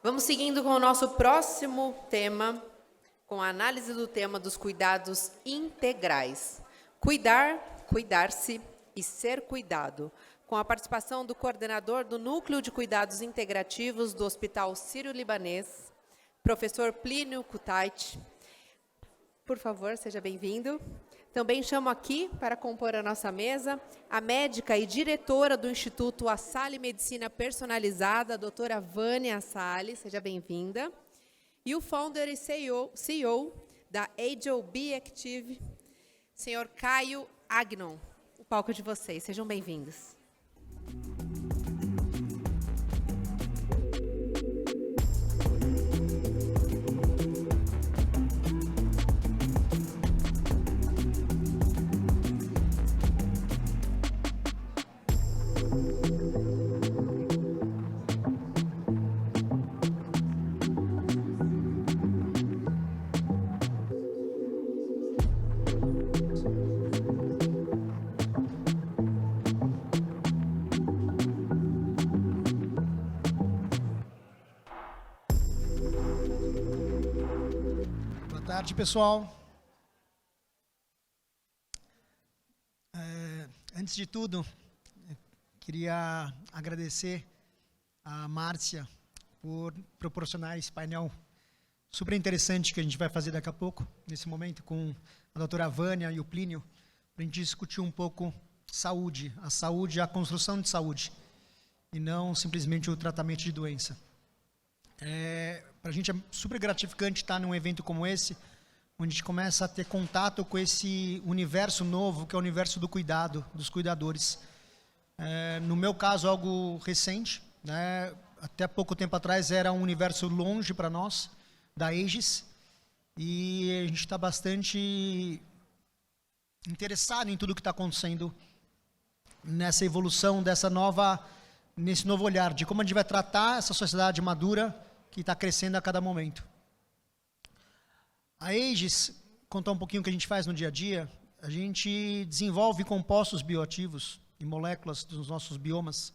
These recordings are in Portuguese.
Vamos seguindo com o nosso próximo tema, com a análise do tema dos cuidados integrais. Cuidar, cuidar-se e ser cuidado, com a participação do coordenador do Núcleo de Cuidados Integrativos do Hospital Sírio-Libanês, professor Plínio Kutait. Por favor, seja bem-vindo. Também chamo aqui, para compor a nossa mesa, a médica e diretora do Instituto Assali Medicina Personalizada, a doutora Vânia Assali, seja bem-vinda. E o founder e CEO da Agile Be Active, senhor Caio Agnon. O palco é de vocês, sejam bem-vindos. Boa tarde, pessoal. Antes de tudo, queria agradecer a Márcia por proporcionar esse painel super interessante que a gente vai fazer daqui a pouco, nesse momento, com a doutora Vânia e o Plínio, para a gente discutir um pouco saúde, a construção de saúde, e não simplesmente o tratamento de doença. Para a gente é super gratificante estar num evento como esse, onde a gente começa a ter contato com esse universo novo, que é o universo do cuidado, dos cuidadores. No meu caso, algo recente, né? Até pouco tempo atrás era um universo longe para nós, da Aegis, e a gente está bastante interessado em tudo que está acontecendo nessa evolução, nesse novo olhar, de como a gente vai tratar essa sociedade madura que está crescendo a cada momento. A Aegis, contar um pouquinho o que a gente faz no dia a dia, a gente desenvolve compostos bioativos e moléculas dos nossos biomas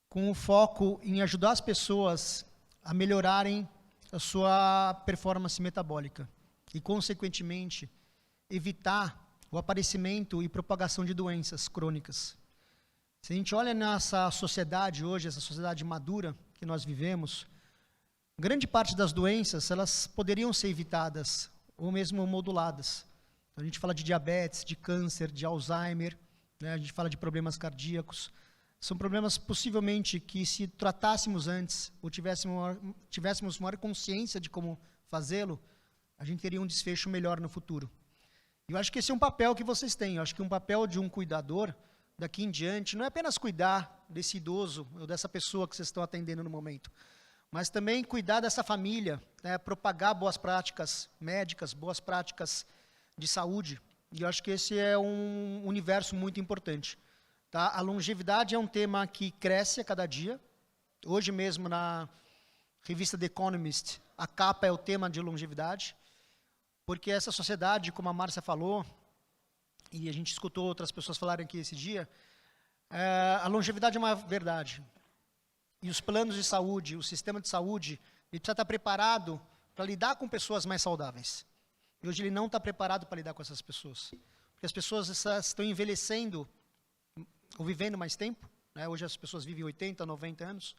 com o foco em ajudar as pessoas a melhorarem a sua performance metabólica e, consequentemente, evitar o aparecimento e propagação de doenças crônicas. Se a gente olha nessa sociedade hoje, essa sociedade madura que nós vivemos, grande parte das doenças, elas poderiam ser evitadas ou mesmo moduladas. Então, a gente fala de diabetes, de câncer, de Alzheimer, né? A gente fala de problemas cardíacos. São problemas, possivelmente, que se tratássemos antes ou tivéssemos maior consciência de como fazê-lo, a gente teria um desfecho melhor no futuro. E eu acho que esse é um papel que vocês têm. Eu acho que um papel de um cuidador, daqui em diante, não é apenas cuidar desse idoso ou dessa pessoa que vocês estão atendendo no momento, mas também cuidar dessa família, né, propagar boas práticas médicas, boas práticas de saúde. E eu acho que esse é um universo muito importante. Tá? A longevidade é um tema que cresce a cada dia. Hoje mesmo, na revista The Economist, a capa é o tema de longevidade, porque essa sociedade, como a Márcia falou, e a gente escutou outras pessoas falarem aqui esse dia, a longevidade é uma verdade. E os planos de saúde, o sistema de saúde, ele precisa estar preparado para lidar com pessoas mais saudáveis. E hoje ele não está preparado para lidar com essas pessoas. Porque as pessoas estão envelhecendo ou vivendo mais tempo, né? Hoje as pessoas vivem 80, 90 anos,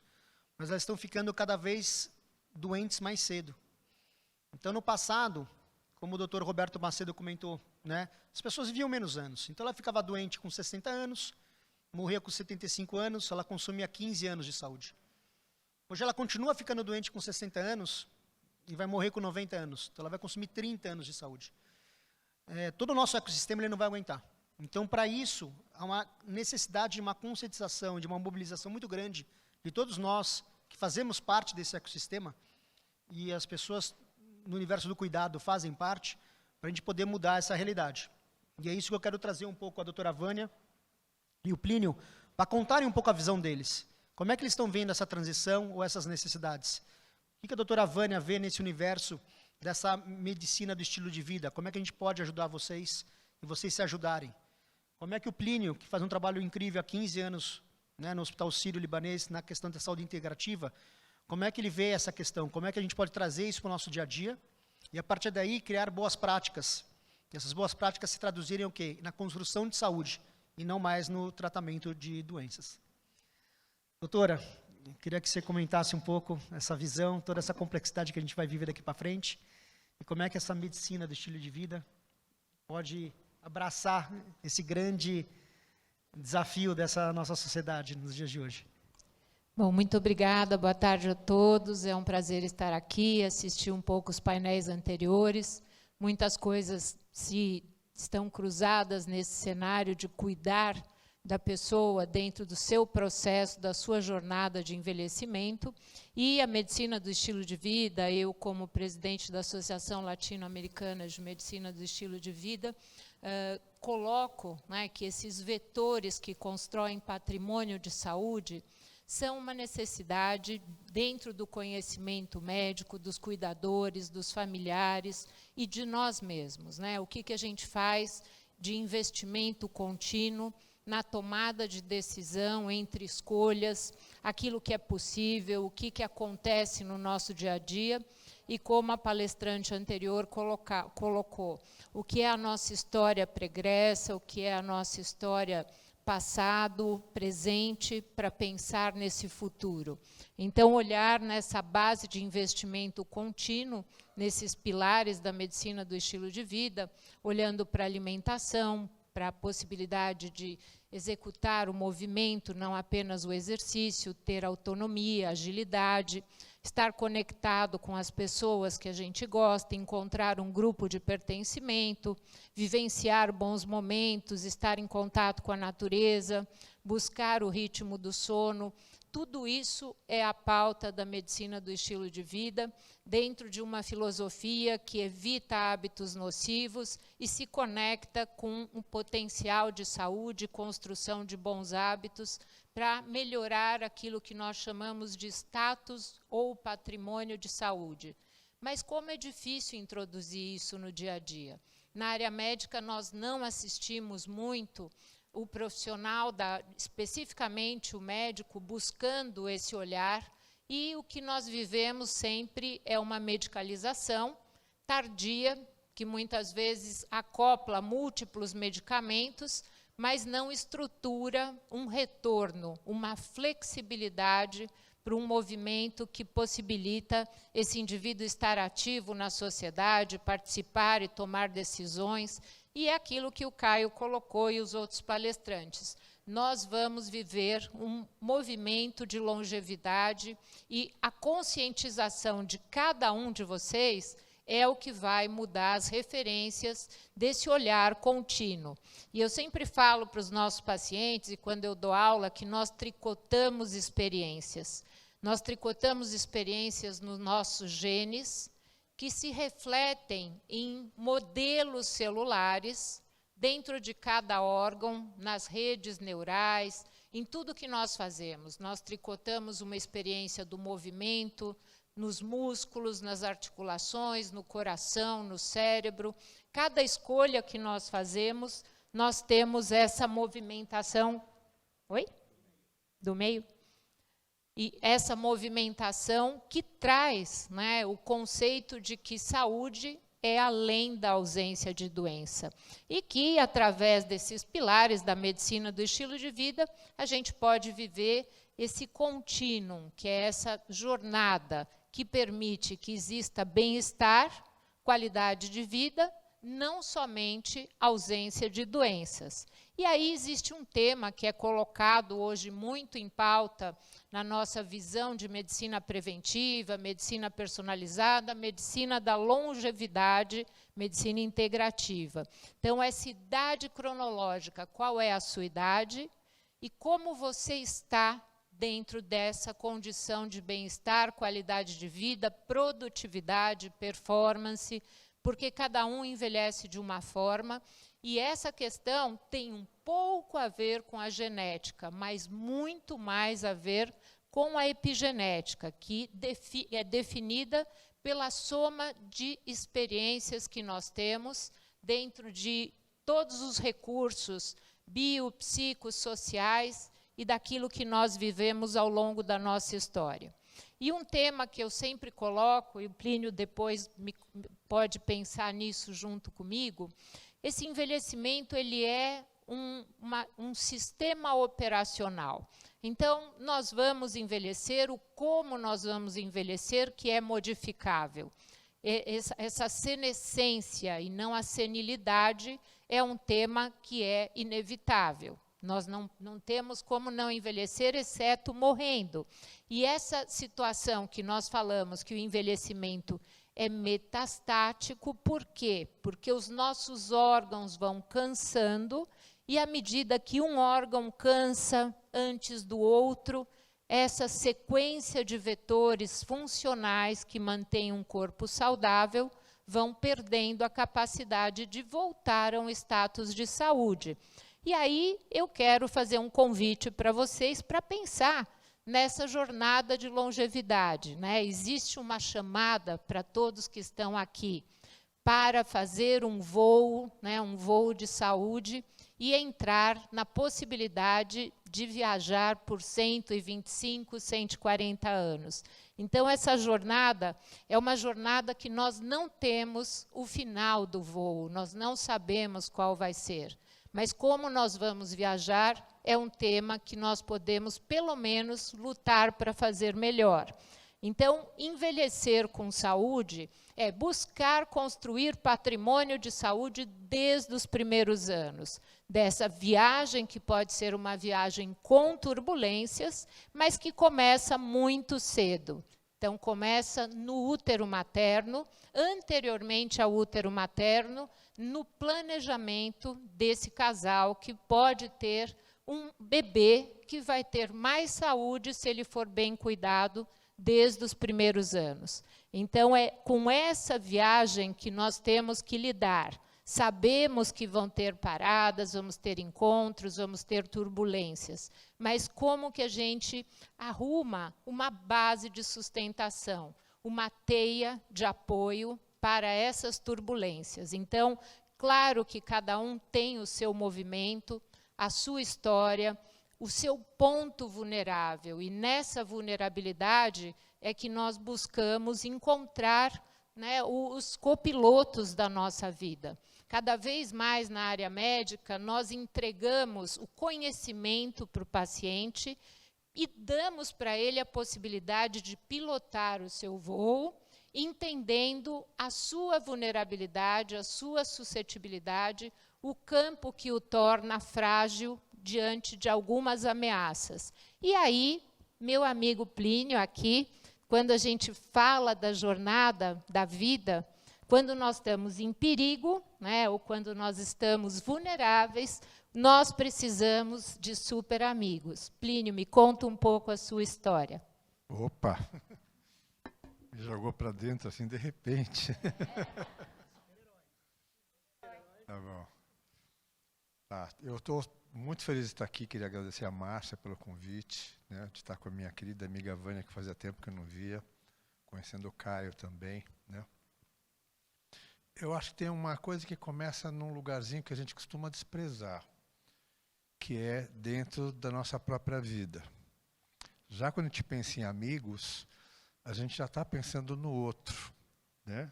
mas elas estão ficando cada vez doentes mais cedo. Então, no passado, como o Dr. Roberto Macedo comentou, né, as pessoas viviam menos anos. Então, ela ficava doente com 60 anos, morria com 75 anos, ela consumia 15 anos de saúde. Hoje ela continua ficando doente com 60 anos e vai morrer com 90 anos. Então ela vai consumir 30 anos de saúde. Todo o nosso ecossistema ele não vai aguentar. Então, para isso, há uma necessidade de uma conscientização, de uma mobilização muito grande de todos nós que fazemos parte desse ecossistema, e as pessoas no universo do cuidado fazem parte, para a gente poder mudar essa realidade. E é isso que eu quero trazer um pouco a doutora Vânia e o Plínio, para contarem um pouco a visão deles. Como é que eles estão vendo essa transição ou essas necessidades? O que a doutora Vânia vê nesse universo dessa medicina do estilo de vida? Como é que a gente pode ajudar vocês e vocês se ajudarem? Como é que o Plínio, que faz um trabalho incrível há 15 anos, né, no Hospital Sírio-Libanês, na questão da saúde integrativa, como é que ele vê essa questão, como é que a gente pode trazer isso para o nosso dia a dia, e a partir daí criar boas práticas. E essas boas práticas se traduzirem o quê? Na construção de saúde, e não mais no tratamento de doenças. Doutora, eu queria que você comentasse um pouco essa visão, toda essa complexidade que a gente vai viver daqui para frente, e como é que essa medicina do estilo de vida pode abraçar esse grande desafio dessa nossa sociedade nos dias de hoje. Bom, muito obrigada, boa tarde a todos, é um prazer estar aqui, assistir um pouco os painéis anteriores, muitas coisas estão cruzadas nesse cenário de cuidar da pessoa dentro do seu processo, da sua jornada de envelhecimento, e a medicina do estilo de vida, eu como presidente da Associação Latino-Americana de Medicina do Estilo de Vida, coloco, né, que esses vetores que constroem patrimônio de saúde são uma necessidade dentro do conhecimento médico, dos cuidadores, dos familiares e de nós mesmos, né? O que a gente faz de investimento contínuo na tomada de decisão entre escolhas, aquilo que é possível, o que acontece no nosso dia a dia, e como a palestrante anterior colocou, o que é a nossa história pregressa, o que é a nossa história passado, presente, para pensar nesse futuro. Então, olhar nessa base de investimento contínuo, nesses pilares da medicina do estilo de vida, olhando para a alimentação, para a possibilidade de executar o movimento, não apenas o exercício, ter autonomia, agilidade, estar conectado com as pessoas que a gente gosta, encontrar um grupo de pertencimento, vivenciar bons momentos, estar em contato com a natureza, buscar o ritmo do sono. Tudo isso é a pauta da medicina do estilo de vida, dentro de uma filosofia que evita hábitos nocivos e se conecta com um potencial de saúde, construção de bons hábitos, para melhorar aquilo que nós chamamos de status ou patrimônio de saúde. Mas como é difícil introduzir isso no dia a dia? Na área médica, nós não assistimos muito o profissional, especificamente o médico, buscando esse olhar, e o que nós vivemos sempre é uma medicalização tardia, que muitas vezes acopla múltiplos medicamentos, mas não estrutura um retorno, uma flexibilidade para um movimento que possibilita esse indivíduo estar ativo na sociedade, participar e tomar decisões, e é aquilo que o Caio colocou e os outros palestrantes. Nós vamos viver um movimento de longevidade e a conscientização de cada um de vocês é o que vai mudar as referências desse olhar contínuo. E eu sempre falo para os nossos pacientes, e quando eu dou aula, que nós tricotamos experiências. Nós tricotamos experiências nos nossos genes, que se refletem em modelos celulares, dentro de cada órgão, nas redes neurais, em tudo que nós fazemos. Nós tricotamos uma experiência do movimento, nos músculos, nas articulações, no coração, no cérebro. Cada escolha que nós fazemos, nós temos essa movimentação. Oi? Do meio? E essa movimentação que traz, né, o conceito de que saúde é além da ausência de doença. E que, através desses pilares da medicina do estilo de vida, a gente pode viver esse contínuo, que é essa jornada que permite que exista bem-estar, qualidade de vida, não somente ausência de doenças. E aí existe um tema que é colocado hoje muito em pauta na nossa visão de medicina preventiva, medicina personalizada, medicina da longevidade, medicina integrativa. Então, essa idade cronológica, qual é a sua idade e como você está dentro dessa condição de bem-estar, qualidade de vida, produtividade, performance, porque cada um envelhece de uma forma, e essa questão tem um pouco a ver com a genética, mas muito mais a ver com a epigenética, que é definida pela soma de experiências que nós temos dentro de todos os recursos biopsicossociais e daquilo que nós vivemos ao longo da nossa história. E um tema que eu sempre coloco, e o Plínio depois pode pensar nisso junto comigo, esse envelhecimento ele é um sistema operacional. Então, nós vamos envelhecer, o como nós vamos envelhecer, que é modificável. Essa senescência e não a senilidade é um tema que é inevitável. Nós não temos como não envelhecer, exceto morrendo. E essa situação que nós falamos, que o envelhecimento é metastático, por quê? Porque os nossos órgãos vão cansando, e à medida que um órgão cansa antes do outro, essa sequência de vetores funcionais que mantêm um corpo saudável vão perdendo a capacidade de voltar a um status de saúde. E aí eu quero fazer um convite para vocês para pensar nessa jornada de longevidade, né? Existe uma chamada para todos que estão aqui para fazer um voo, né, um voo de saúde, e entrar na possibilidade de viajar por 125, 140 anos. Então, essa jornada é uma jornada que nós não temos o final do voo, nós não sabemos qual vai ser. Mas como nós vamos viajar, é um tema que nós podemos, pelo menos, lutar para fazer melhor. Então, envelhecer com saúde é buscar construir patrimônio de saúde desde os primeiros anos. Dessa viagem, que pode ser uma viagem com turbulências, mas que começa muito cedo. Então, começa no útero materno, anteriormente ao útero materno, no planejamento desse casal, que pode ter um bebê que vai ter mais saúde se ele for bem cuidado desde os primeiros anos. Então, é com essa viagem que nós temos que lidar. Sabemos que vão ter paradas, vamos ter encontros, vamos ter turbulências, mas como que a gente arruma uma base de sustentação, uma teia de apoio para essas turbulências? Então, claro que cada um tem o seu movimento, a sua história, o seu ponto vulnerável, e nessa vulnerabilidade é que nós buscamos encontrar, né, os copilotos da nossa vida. Cada vez mais na área médica, nós entregamos o conhecimento para o paciente e damos para ele a possibilidade de pilotar o seu voo, entendendo a sua vulnerabilidade, a sua suscetibilidade, o campo que o torna frágil diante de algumas ameaças. E aí, meu amigo Plínio aqui, quando a gente fala da jornada da vida, quando nós estamos em perigo, né, ou quando nós estamos vulneráveis, nós precisamos de super amigos. Plínio, me conta um pouco a sua história. Opa! Me jogou para dentro assim de repente. Tá bom. Tá, eu estou muito feliz de estar aqui, queria agradecer a Márcia pelo convite, né, de estar com a minha querida amiga Vânia, que fazia tempo que eu não via, conhecendo o Caio também, né. Eu acho que tem uma coisa que começa num lugarzinho que a gente costuma desprezar, que é dentro da nossa própria vida. Já quando a gente pensa em amigos, a gente já está pensando no outro, né?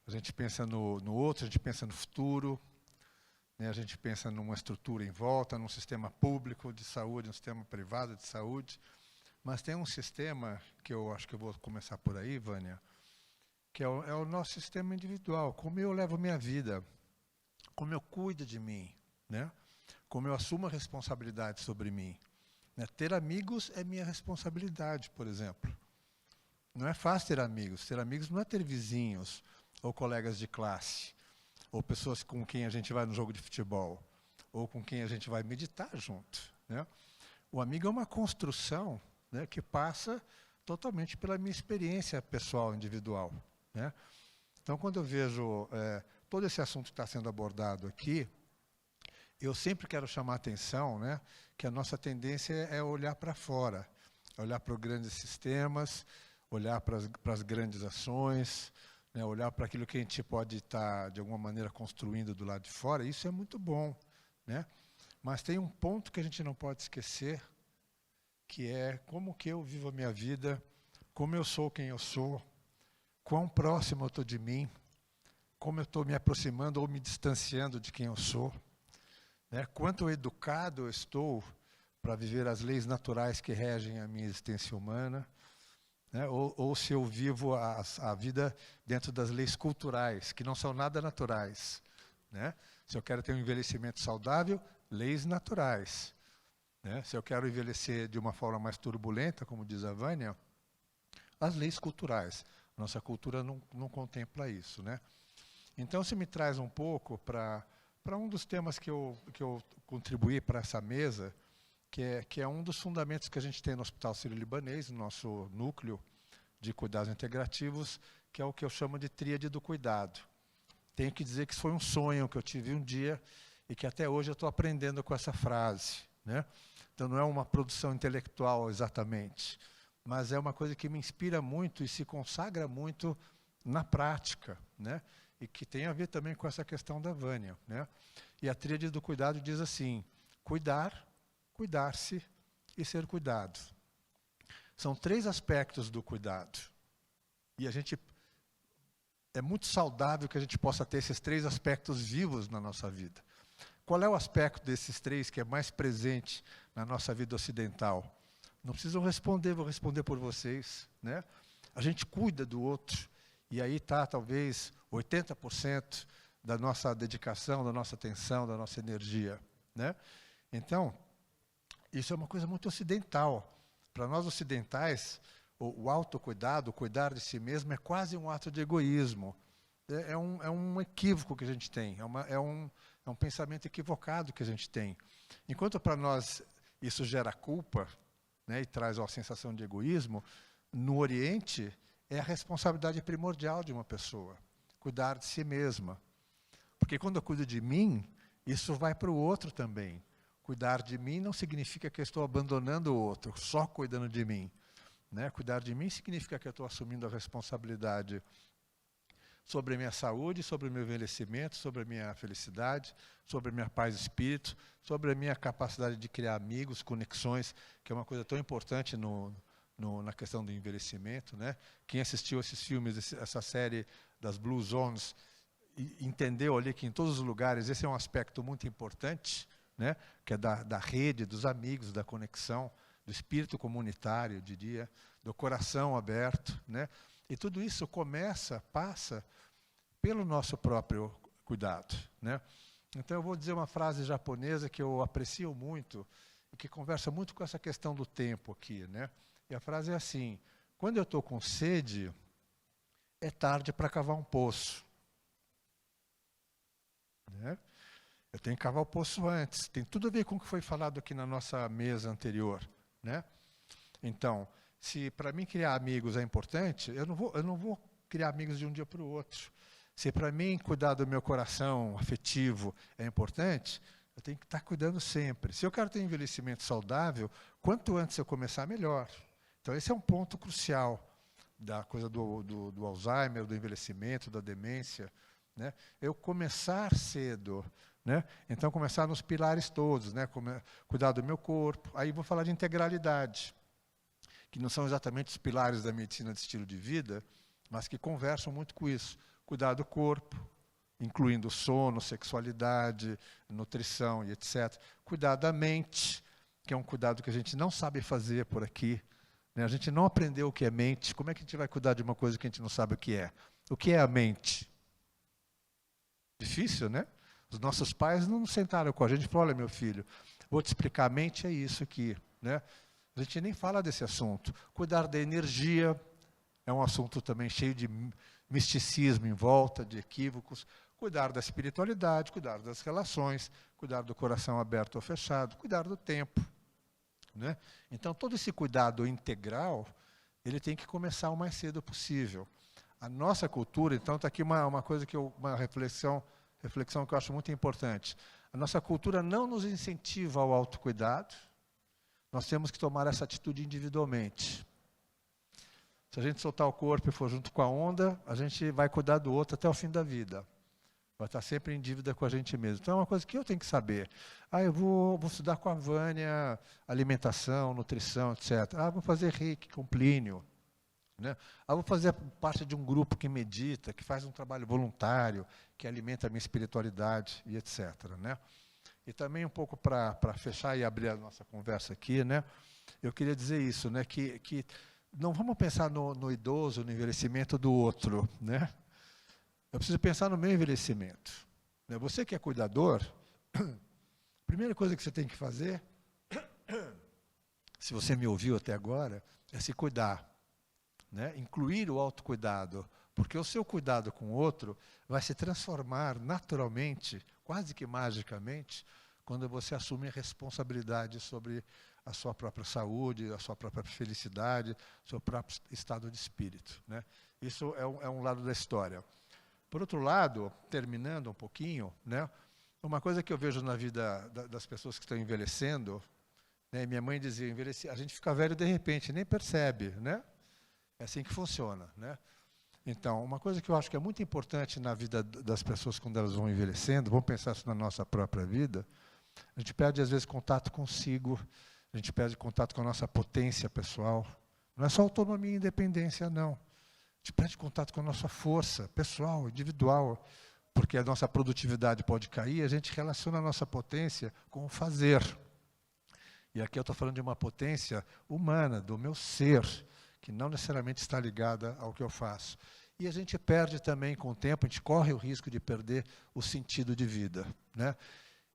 A gente pensa no outro, a gente pensa no futuro, né? A gente pensa numa estrutura em volta, num sistema público de saúde, num sistema privado de saúde. Mas tem um sistema, que eu acho que eu vou começar por aí, Vânia, que é o nosso sistema individual, como eu levo minha vida, como eu cuido de mim, né? Como eu assumo a responsabilidade sobre mim. Né? Ter amigos é minha responsabilidade, por exemplo. Não é fácil ter amigos. Ter amigos não é ter vizinhos, ou colegas de classe, ou pessoas com quem a gente vai no jogo de futebol, ou com quem a gente vai meditar junto. Né? O amigo é uma construção, né, que passa totalmente pela minha experiência pessoal, individual. Né? Então, quando eu vejo todo esse assunto que está sendo abordado aqui, eu sempre quero chamar a atenção, né, que a nossa tendência é olhar para fora, olhar para os grandes sistemas, olhar para as grandes ações, né, olhar para aquilo que a gente pode estar, de alguma maneira, construindo do lado de fora. Isso é muito bom. Né? Mas tem um ponto que a gente não pode esquecer, que é como que eu vivo a minha vida como eu sou quem eu sou, quão próximo eu estou de mim, como eu estou me aproximando ou me distanciando de quem eu sou, né? Quanto educado eu estou para viver as leis naturais que regem a minha existência humana, né? Ou se eu vivo a vida dentro das leis culturais, que não são nada naturais, né? Se eu quero ter um envelhecimento saudável, leis naturais, né? Se eu quero envelhecer de uma forma mais turbulenta, como diz a Vânia, as leis culturais. Nossa cultura não contempla isso, né? Então, se me traz um pouco para um dos temas que eu contribuí para essa mesa, que é um dos fundamentos que a gente tem no Hospital Sírio-Libanês, no nosso núcleo de cuidados integrativos, que é o que eu chamo de tríade do cuidado. Tenho que dizer que isso foi um sonho que eu tive um dia e que até hoje eu estou aprendendo com essa frase, né? Então, não é uma produção intelectual exatamente, mas é uma coisa que me inspira muito e se consagra muito na prática, né? E que tem a ver também com essa questão da Vânia, né? E a tríade do cuidado diz assim: cuidar, cuidar-se e ser cuidado. São 3 aspectos do cuidado. E é muito saudável que a gente possa ter esses 3 aspectos vivos na nossa vida. Qual é o aspecto desses 3 que é mais presente na nossa vida ocidental? Não precisam responder, vou responder por vocês, né? A gente cuida do outro, e aí está talvez 80% da nossa dedicação, da nossa atenção, da nossa energia, né? Então, isso é uma coisa muito ocidental. Para nós ocidentais, o autocuidado, o cuidar de si mesmo, é quase um ato de egoísmo. É um equívoco que a gente tem, é um pensamento equivocado que a gente tem. Enquanto para nós isso gera culpa, né, e traz uma sensação de egoísmo, no Oriente é a responsabilidade primordial de uma pessoa, cuidar de si mesma. Porque quando eu cuido de mim, isso vai para o outro também. Cuidar de mim não significa que eu estou abandonando o outro, só cuidando de mim, né? Cuidar de mim significa que eu estou assumindo a responsabilidade sobre a minha saúde, sobre o meu envelhecimento, sobre a minha felicidade, sobre a minha paz de espírito, sobre a minha capacidade de criar amigos, conexões, que é uma coisa tão importante na questão do envelhecimento, né? Quem assistiu esses filmes, essa série das Blue Zones, entendeu ali que em todos os lugares esse é um aspecto muito importante, né? Que é da rede, dos amigos, da conexão, do espírito comunitário, eu diria, do coração aberto, né? E tudo isso passa pelo nosso próprio cuidado, né? Então eu vou dizer uma frase japonesa que eu aprecio muito e que conversa muito com essa questão do tempo aqui, né? E a frase é assim: quando eu estou com sede, é tarde para cavar um poço, né? Eu tenho que cavar o poço antes. Tem tudo a ver com o que foi falado aqui na nossa mesa anterior, né? Então, se para mim criar amigos é importante, eu não vou criar amigos de um dia para o outro. Se para mim cuidar do meu coração afetivo é importante, eu tenho que estar cuidando sempre. Se eu quero ter um envelhecimento saudável, quanto antes eu começar, melhor. Então, esse é um ponto crucial da coisa do Alzheimer, do envelhecimento, da demência, né? Eu começar cedo, né? Então, começar nos pilares todos, né? Cuidar do meu corpo. Aí vou falar de integralidade, que não são exatamente os pilares da medicina de estilo de vida, mas que conversam muito com isso. Cuidar do corpo, incluindo sono, sexualidade, nutrição e etc. Cuidar da mente, que é um cuidado que a gente não sabe fazer por aqui, né? A gente não aprendeu o que é mente. Como é que a gente vai cuidar de uma coisa que a gente não sabe o que é? O que é a mente? Difícil, né? Os nossos pais não sentaram com a gente e falaram: olha, meu filho, vou te explicar, a mente é isso aqui, né? A gente nem fala desse assunto. Cuidar da energia é um assunto também cheio de misticismo em volta, de equívocos. Cuidar da espiritualidade, cuidar das relações, cuidar do coração aberto ou fechado, cuidar do tempo, né? Então, todo esse cuidado integral, ele tem que começar o mais cedo possível. A nossa cultura, então, está aqui uma coisa uma reflexão que eu acho muito importante. A nossa cultura não nos incentiva ao autocuidado. Nós temos que tomar essa atitude individualmente. Se a gente soltar o corpo e for junto com a onda, a gente vai cuidar do outro até o fim da vida. Vai estar sempre em dívida com a gente mesmo. Então é uma coisa que eu tenho que saber. Eu vou estudar com a Vânia alimentação, nutrição, etc. Vou fazer Reiki com Plínio. né? Vou fazer parte de um grupo que medita, que faz um trabalho voluntário, que alimenta a minha espiritualidade e etc., né? E também um pouco para fechar e abrir a nossa conversa aqui, né? Eu queria dizer isso, né? Que não vamos pensar no idoso, no envelhecimento do outro, né? Eu preciso pensar no meu envelhecimento. Né? Você que é cuidador, a primeira coisa que você tem que fazer, se você me ouviu até agora, é se cuidar, né? Incluir o autocuidado, porque o seu cuidado com o outro vai se transformar naturalmente, quase que magicamente, quando você assume a responsabilidade sobre a sua própria saúde, a sua própria felicidade, seu próprio estado de espírito, né? Isso é um lado da história. Por outro lado, terminando um pouquinho, né? Uma coisa que eu vejo na vida das pessoas que estão envelhecendo, né? Minha mãe dizia, a gente fica velho de repente, nem percebe, né? É assim que funciona, né? Então, uma coisa que eu acho que é muito importante na vida das pessoas quando elas vão envelhecendo, vamos pensar isso na nossa própria vida, a gente perde às vezes contato consigo, a gente perde contato com a nossa potência pessoal. Não é só autonomia e independência, não. A gente perde contato com a nossa força pessoal, individual, porque a nossa produtividade pode cair, a gente relaciona a nossa potência com o fazer. E aqui eu estou falando de uma potência humana, do meu ser, que não necessariamente está ligada ao que eu faço. E a gente perde também, com o tempo, a gente corre o risco de perder o sentido de vida, né?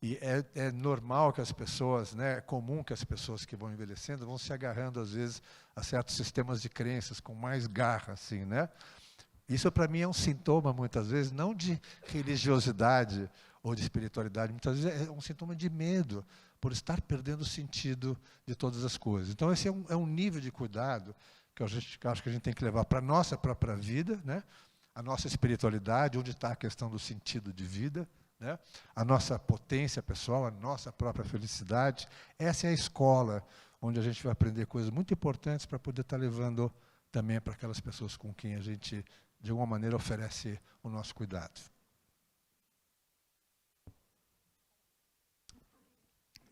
E é normal que as pessoas, né, é comum que as pessoas que vão envelhecendo vão se agarrando, às vezes, a certos sistemas de crenças com mais garra, assim, né? Isso, para mim, é um sintoma, muitas vezes, não de religiosidade ou de espiritualidade, muitas vezes é um sintoma de medo, por estar perdendo o sentido de todas as coisas. Então, esse é um nível de cuidado que eu acho que a gente tem que levar para a nossa própria vida, né? A nossa espiritualidade, onde está a questão do sentido de vida, né? A nossa potência pessoal, a nossa própria felicidade. Essa é a escola onde a gente vai aprender coisas muito importantes para poder estar levando também para aquelas pessoas com quem a gente, de alguma maneira, oferece o nosso cuidado.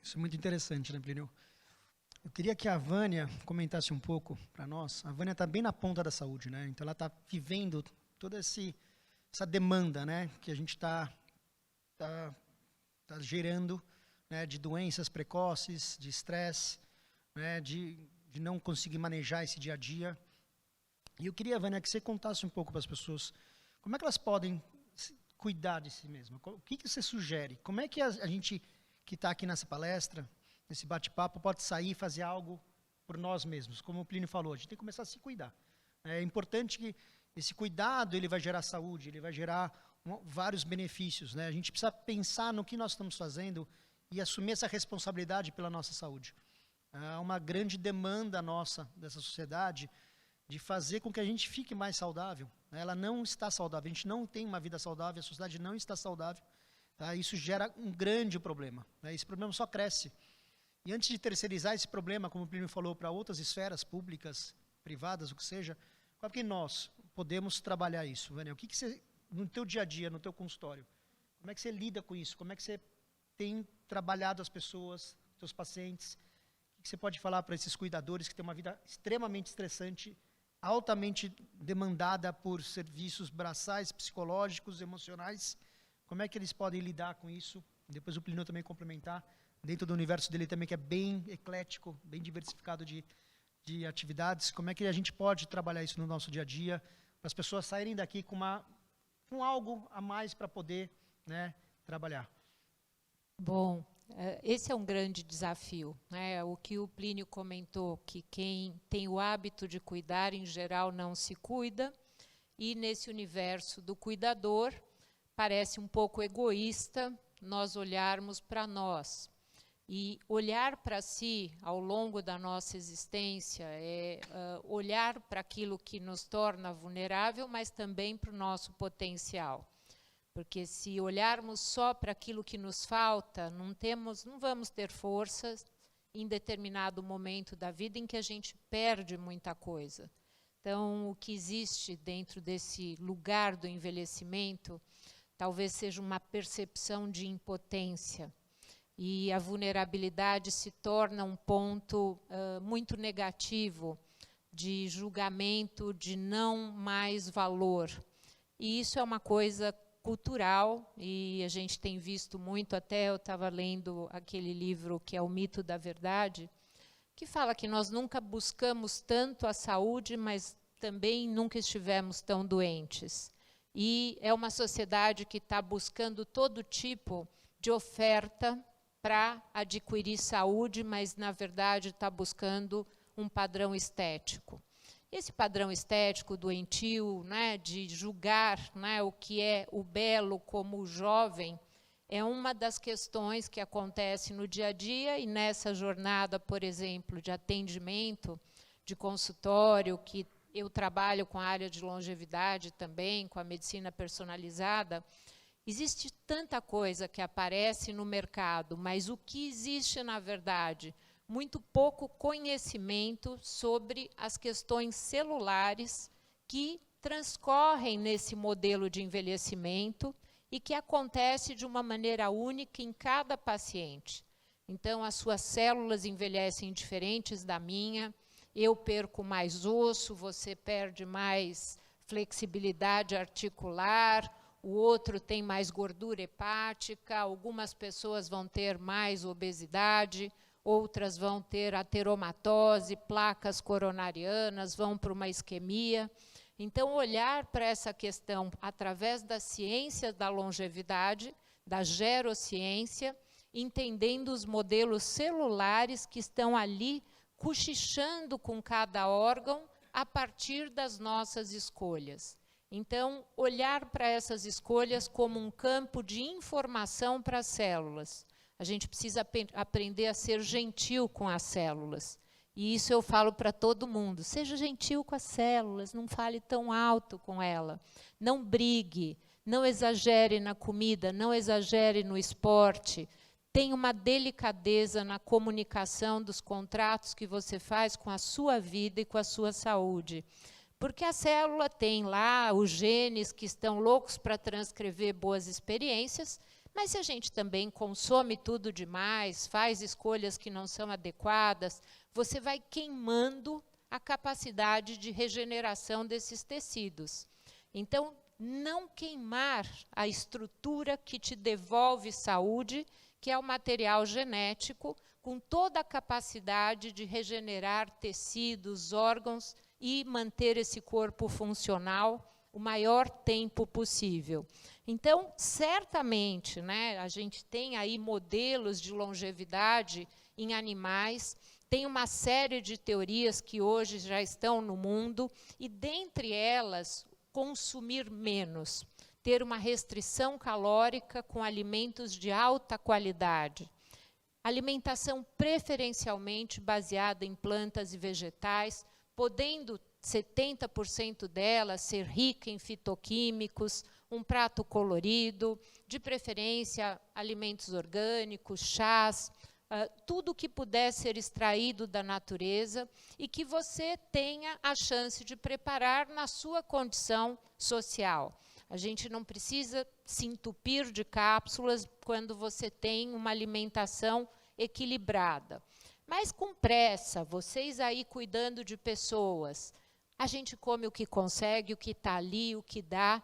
Isso é muito interessante, né, Plínio? Eu queria que a Vânia comentasse um pouco para nós. A Vânia está bem na ponta da saúde, né? Então ela está vivendo toda essa demanda, né, que a gente está gerando, né, de doenças precoces, de estresse, né, de não conseguir manejar esse dia a dia. E eu queria, Vânia, que você contasse um pouco para as pessoas como é que elas podem cuidar de si mesmas. O que você sugere? Como é que a gente que está aqui nessa palestra, nesse bate-papo, pode sair e fazer algo por nós mesmos? Como o Plínio falou, a gente tem que começar a se cuidar. É importante que esse cuidado ele vai gerar saúde, ele vai gerar vários benefícios, né? A gente precisa pensar no que nós estamos fazendo e assumir essa responsabilidade pela nossa saúde. Há uma grande demanda nossa, dessa sociedade, de fazer com que a gente fique mais saudável. Ela não está saudável, a gente não tem uma vida saudável, a sociedade não está saudável. Tá? Isso gera um grande problema, né? Esse problema só cresce. E antes de terceirizar esse problema, como o Plínio falou, para outras esferas públicas, privadas, o que seja, como é que nós podemos trabalhar isso, Vânia? O que você, no teu dia a dia, no teu consultório, como é que você lida com isso? Como é que você tem trabalhado as pessoas, seus pacientes? O que você pode falar para esses cuidadores que têm uma vida extremamente estressante, altamente demandada por serviços braçais, psicológicos, emocionais? Como é que eles podem lidar com isso? Depois o Plínio também complementar, dentro do universo dele também, que é bem eclético, bem diversificado de atividades. Como é que a gente pode trabalhar isso no nosso dia a dia, para as pessoas saírem daqui com algo a mais para poder, né, trabalhar? Bom, esse é um grande desafio, né? O que o Plínio comentou, que quem tem o hábito de cuidar, em geral, não se cuida, e nesse universo do cuidador, parece um pouco egoísta nós olharmos para nós. E olhar para si, ao longo da nossa existência, é olhar para aquilo que nos torna vulnerável, mas também para o nosso potencial. Porque se olharmos só para aquilo que nos falta, não vamos ter forças em determinado momento da vida em que a gente perde muita coisa. Então, o que existe dentro desse lugar do envelhecimento, talvez seja uma percepção de impotência. E a vulnerabilidade se torna um ponto muito negativo de julgamento, de não mais valor. E isso é uma coisa cultural, e a gente tem visto muito, até eu estava lendo aquele livro que é O Mito da Verdade, que fala que nós nunca buscamos tanto a saúde, mas também nunca estivemos tão doentes. E é uma sociedade que está buscando todo tipo de oferta para adquirir saúde, mas, na verdade, está buscando um padrão estético. Esse padrão estético doentio, né, de julgar, né, o que é o belo como o jovem, é uma das questões que acontece no dia a dia, e nessa jornada, por exemplo, de atendimento, de consultório, que eu trabalho com a área de longevidade também, com a medicina personalizada, existe tanta coisa que aparece no mercado, mas o que existe, na verdade, muito pouco conhecimento sobre as questões celulares que transcorrem nesse modelo de envelhecimento e que acontece de uma maneira única em cada paciente. Então, as suas células envelhecem diferentes da minha, eu perco mais osso, você perde mais flexibilidade articular, o outro tem mais gordura hepática, algumas pessoas vão ter mais obesidade, outras vão ter ateromatose, placas coronarianas, vão para uma isquemia. Então, olhar para essa questão através da ciência da longevidade, da gerociência, entendendo os modelos celulares que estão ali cochichando com cada órgão a partir das nossas escolhas. Então, olhar para essas escolhas como um campo de informação para as células. A gente precisa aprender a ser gentil com as células. E isso eu falo para todo mundo. Seja gentil com as células, não fale tão alto com ela. Não brigue, não exagere na comida, não exagere no esporte. Tenha uma delicadeza na comunicação dos contratos que você faz com a sua vida e com a sua saúde. Porque a célula tem lá os genes que estão loucos para transcrever boas experiências, mas se a gente também consome tudo demais, faz escolhas que não são adequadas, você vai queimando a capacidade de regeneração desses tecidos. Então, não queimar a estrutura que te devolve saúde, que é o material genético, com toda a capacidade de regenerar tecidos, órgãos e manter esse corpo funcional o maior tempo possível. Então, certamente, né, a gente tem aí modelos de longevidade em animais, tem uma série de teorias que hoje já estão no mundo, e dentre elas, consumir menos, ter uma restrição calórica com alimentos de alta qualidade. Alimentação preferencialmente baseada em plantas e vegetais, podendo 70% dela ser rica em fitoquímicos, um prato colorido, de preferência alimentos orgânicos, chás, tudo que puder ser extraído da natureza e que você tenha a chance de preparar na sua condição social. A gente não precisa se entupir de cápsulas quando você tem uma alimentação equilibrada. Mas com pressa, vocês aí cuidando de pessoas, a gente come o que consegue, o que está ali, o que dá,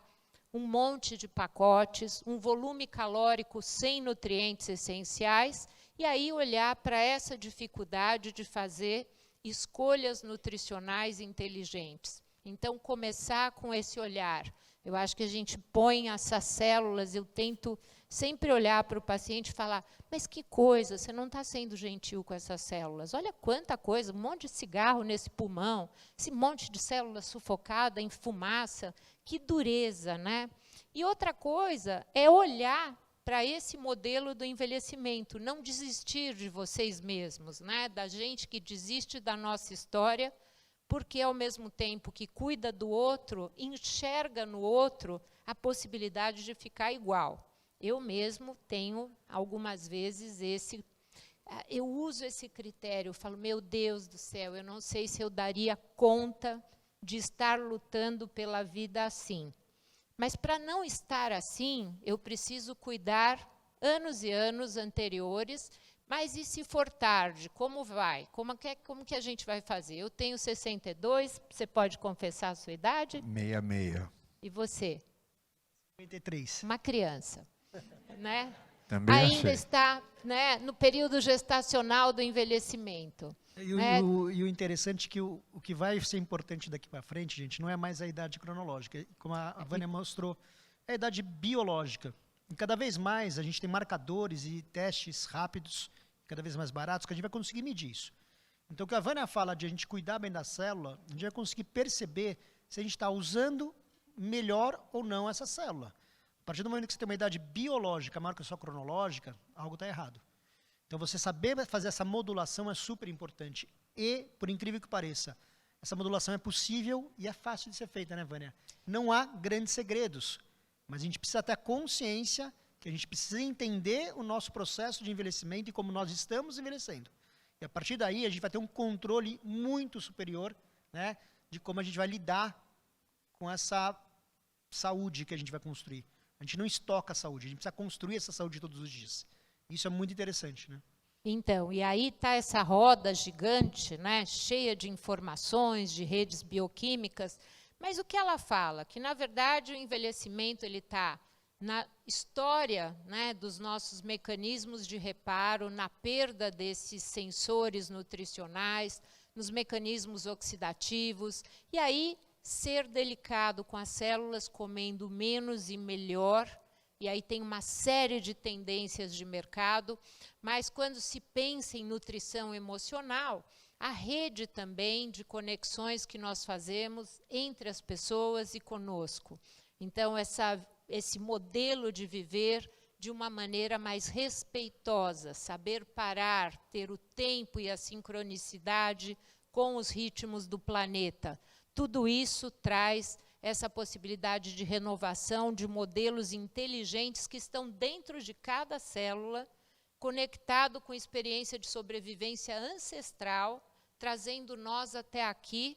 um monte de pacotes, um volume calórico sem nutrientes essenciais, e aí olhar para essa dificuldade de fazer escolhas nutricionais inteligentes. Então, começar com esse olhar. Eu acho que a gente põe essas células, eu tento sempre olhar para o paciente e falar, mas que coisa, você não está sendo gentil com essas células. Olha quanta coisa, um monte de cigarro nesse pulmão, esse monte de célula sufocada em fumaça, que dureza, né? E outra coisa é olhar para esse modelo do envelhecimento, não desistir de vocês mesmos, né? Da gente que desiste da nossa história, porque ao mesmo tempo que cuida do outro, enxerga no outro a possibilidade de ficar igual. Eu mesmo tenho, algumas vezes, eu uso esse critério, eu falo, meu Deus do céu, eu não sei se eu daria conta de estar lutando pela vida assim. Mas para não estar assim, eu preciso cuidar anos e anos anteriores, Mas e se for tarde? Como vai? Como que a gente vai fazer? Eu tenho 62, você pode confessar a sua idade? 66. E você? 53. Uma criança, né? Também Ainda achei. está, né, no período gestacional do envelhecimento. Né? E o interessante é que o que vai ser importante daqui para frente, gente, não é mais a idade cronológica. Como a Vânia mostrou, é a idade biológica. E cada vez mais a gente tem marcadores e testes rápidos, cada vez mais baratos, que a gente vai conseguir medir isso. Então, o que a Vânia fala de a gente cuidar bem da célula, a gente vai conseguir perceber se a gente está usando melhor ou não essa célula. A partir do momento que você tem uma idade biológica maior que a sua cronológica, algo está errado. Então, você saber fazer essa modulação é super importante. E, por incrível que pareça, essa modulação é possível e é fácil de ser feita, né, Vânia? Não há grandes segredos, mas a gente precisa ter a consciência que a gente precisa entender o nosso processo de envelhecimento e como nós estamos envelhecendo. E, a partir daí, a gente vai ter um controle muito superior, né, de como a gente vai lidar com essa saúde que a gente vai construir. A gente não estoca a saúde, a gente precisa construir essa saúde todos os dias. Isso é muito interessante, né? Então, e aí está essa roda gigante, né, cheia de informações, de redes bioquímicas, mas o que ela fala? Que, na verdade, o envelhecimento está na história, né, dos nossos mecanismos de reparo, na perda desses sensores nutricionais, nos mecanismos oxidativos, e aí ser delicado com as células, comendo menos e melhor. E aí tem uma série de tendências de mercado, mas quando se pensa em nutrição emocional, a rede também de conexões que nós fazemos entre as pessoas e conosco. Então, esse modelo de viver de uma maneira mais respeitosa, saber parar, ter o tempo e a sincronicidade com os ritmos do planeta. Tudo isso traz essa possibilidade de renovação de modelos inteligentes que estão dentro de cada célula, conectado com experiência de sobrevivência ancestral, trazendo nós até aqui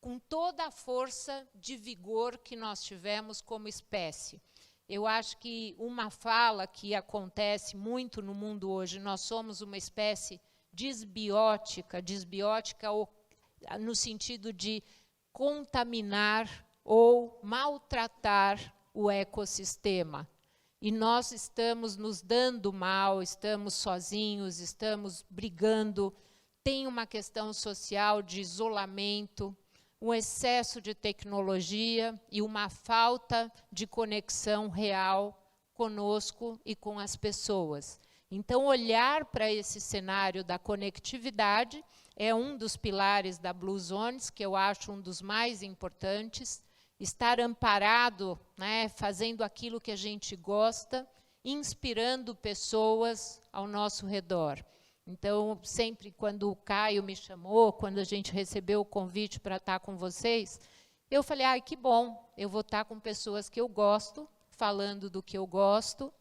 com toda a força de vigor que nós tivemos como espécie. Eu acho que uma fala que acontece muito no mundo hoje, nós somos uma espécie disbiótica no sentido de contaminar ou maltratar o ecossistema. E nós estamos nos dando mal, estamos sozinhos, estamos brigando, tem uma questão social de isolamento, um excesso de tecnologia e uma falta de conexão real conosco e com as pessoas. Então, olhar para esse cenário da conectividade é um dos pilares da Blue Zones, que eu acho um dos mais importantes. Estar amparado, né, fazendo aquilo que a gente gosta, inspirando pessoas ao nosso redor. Então, sempre quando o Caio me chamou, quando a gente recebeu o convite para estar com vocês, eu falei, ai, que bom, eu vou estar com pessoas que eu gosto, falando do que eu gosto,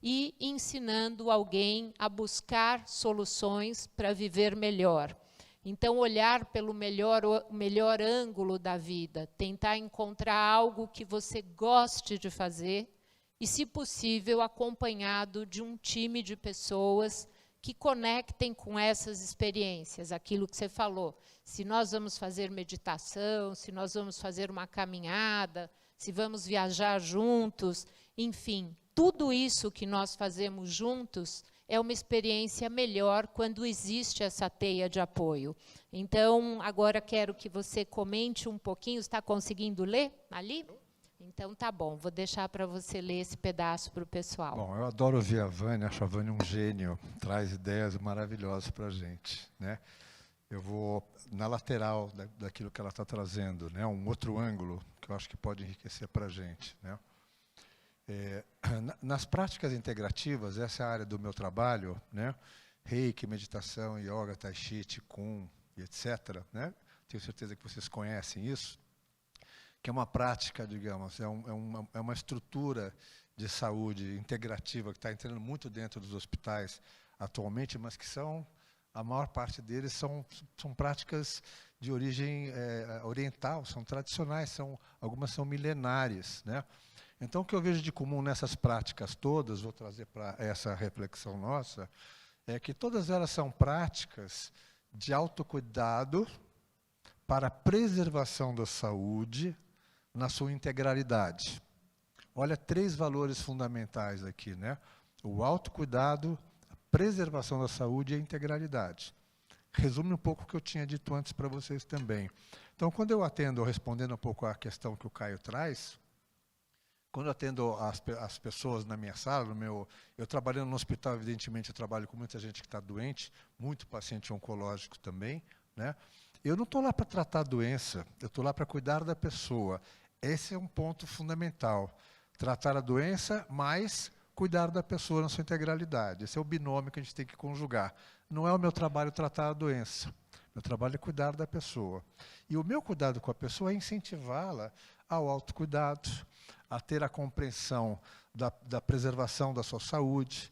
e ensinando alguém a buscar soluções para viver melhor. Então, olhar pelo melhor ângulo da vida, tentar encontrar algo que você goste de fazer e, se possível, acompanhado de um time de pessoas que conectem com essas experiências, aquilo que você falou. Se nós vamos fazer meditação, se nós vamos fazer uma caminhada, se vamos viajar juntos, enfim, tudo isso que nós fazemos juntos é uma experiência melhor quando existe essa teia de apoio. Então, agora quero que você comente um pouquinho. Está conseguindo ler ali? Então, tá bom. Vou deixar para você ler esse pedaço para o pessoal. Bom, eu adoro ouvir a Vânia. Acho a Vânia um gênio. Traz ideias maravilhosas para a gente, né? Eu vou na lateral daquilo que ela está trazendo, né? Um outro ângulo que eu acho que pode enriquecer para a gente, né? Nas práticas integrativas, essa é a área do meu trabalho, né? Reiki, meditação, yoga, tai chi, qigong, etc., né? Tenho certeza que vocês conhecem isso, que é uma prática, digamos, é uma estrutura de saúde integrativa que está entrando muito dentro dos hospitais atualmente, mas que a maior parte deles são práticas de origem oriental, são tradicionais, algumas são milenares, né? Então, o que eu vejo de comum nessas práticas todas, vou trazer para essa reflexão nossa, é que todas elas são práticas de autocuidado para a preservação da saúde na sua integralidade. Olha, 3 valores fundamentais aqui, né? O autocuidado, a preservação da saúde e a integralidade. Resume um pouco o que eu tinha dito antes para vocês também. Então, quando eu atendo, respondendo um pouco à questão que o Caio traz, quando eu atendo as pessoas na minha sala, eu trabalhando no hospital, evidentemente, eu trabalho com muita gente que está doente, muito paciente oncológico também, né? Eu não estou lá para tratar a doença, eu estou lá para cuidar da pessoa. Esse é um ponto fundamental. Tratar a doença, mas cuidar da pessoa na sua integralidade. Esse é o binômio que a gente tem que conjugar. Não é o meu trabalho tratar a doença. Meu trabalho é cuidar da pessoa. E o meu cuidado com a pessoa é incentivá-la ao autocuidado, a ter a compreensão da preservação da sua saúde,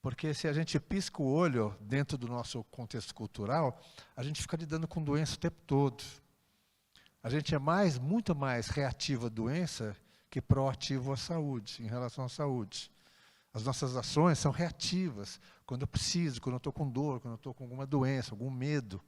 porque se a gente pisca o olho dentro do nosso contexto cultural, a gente fica lidando com doença o tempo todo. A gente é muito mais reativo à doença que proativo à saúde, em relação à saúde. As nossas ações são reativas, quando eu preciso, quando eu estou com dor, quando eu estou com alguma doença, algum medo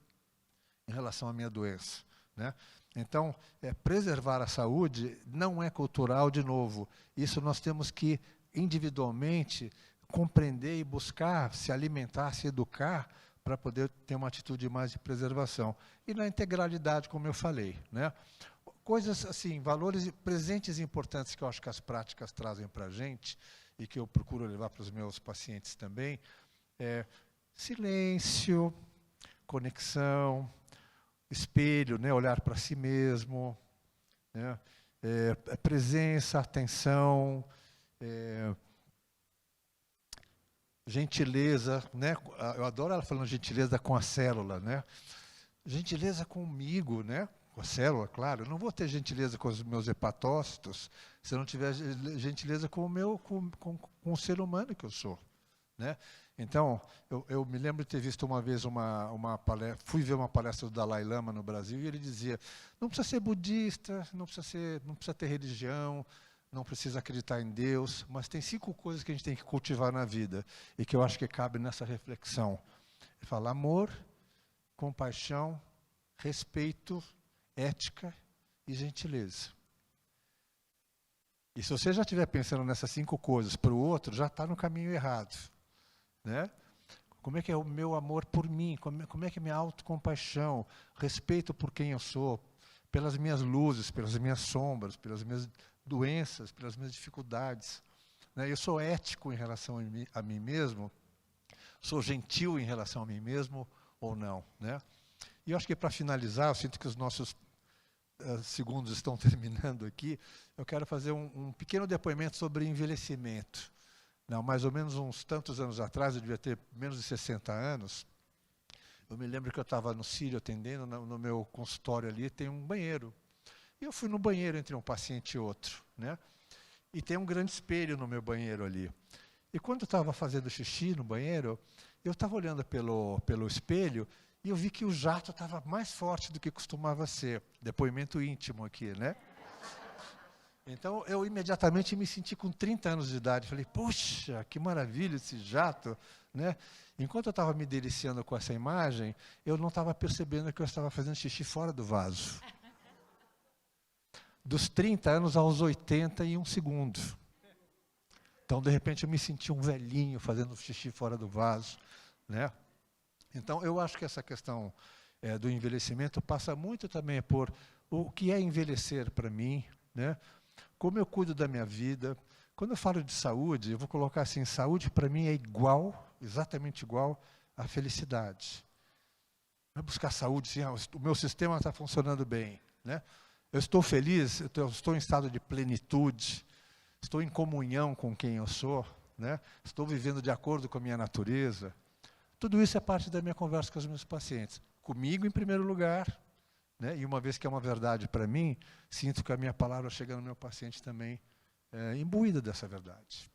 em relação à minha doença, né? Então, preservar a saúde não é cultural, de novo. Isso nós temos que, individualmente, compreender e buscar se alimentar, se educar, para poder ter uma atitude mais de preservação. E na integralidade, como eu falei, né? Coisas assim, valores presentes importantes que eu acho que as práticas trazem para a gente, e que eu procuro levar para os meus pacientes também, silêncio, conexão, espelho, né, olhar para si mesmo, né, presença, atenção, gentileza, né? Eu adoro ela falando gentileza com a célula, né? Gentileza comigo, né? Com a célula, claro. Eu não vou ter gentileza com os meus hepatócitos se eu não tiver gentileza com o ser humano que eu sou, né? Então, eu me lembro de ter visto uma vez uma palestra, fui ver uma palestra do Dalai Lama no Brasil, e ele dizia, não precisa ser budista, não precisa ter religião, não precisa acreditar em Deus, mas tem 5 coisas que a gente tem que cultivar na vida, e que eu acho que cabe nessa reflexão. Ele fala amor, compaixão, respeito, ética e gentileza. E se você já estiver pensando nessas 5 coisas para o outro, já está no caminho errado, né? Como é que é o meu amor por mim? Como é que é minha autocompaixão? Respeito por quem eu sou, pelas minhas luzes, pelas minhas sombras, pelas minhas doenças, pelas minhas dificuldades, né? Eu sou ético em relação a mim mesmo? Sou gentil em relação a mim mesmo ou não, né? E eu acho que, para finalizar, eu sinto que os nossos segundos estão terminando aqui, eu quero fazer um pequeno depoimento sobre envelhecimento. Não, mais ou menos uns tantos anos atrás, eu devia ter menos de 60 anos, eu me lembro que eu estava no Sírio atendendo, no meu consultório ali, tem um banheiro. E eu fui no banheiro entre um paciente e outro, né? E tem um grande espelho no meu banheiro ali. E quando eu estava fazendo xixi no banheiro, eu estava olhando pelo espelho, e eu vi que o jato estava mais forte do que costumava ser. Depoimento íntimo aqui, né? Então, eu imediatamente me senti com 30 anos de idade. Falei, poxa, que maravilha esse jato, né? Enquanto eu estava me deliciando com essa imagem, eu não estava percebendo que eu estava fazendo xixi fora do vaso. Dos 30 anos aos 81 segundos. Então, de repente, eu me senti um velhinho fazendo xixi fora do vaso, né? Então, eu acho que essa questão do envelhecimento passa muito também por o que é envelhecer para mim, né? Como eu cuido da minha vida. Quando eu falo de saúde, eu vou colocar assim, saúde para mim é igual, exatamente igual à felicidade. Não é buscar saúde, assim, o meu sistema está funcionando bem, né? Eu estou feliz, eu estou em estado de plenitude, estou em comunhão com quem eu sou, né? Estou vivendo de acordo com a minha natureza. Tudo isso é parte da minha conversa com os meus pacientes. Comigo, em primeiro lugar, né? E uma vez que é uma verdade para mim, sinto que a minha palavra chega no meu paciente também imbuída dessa verdade.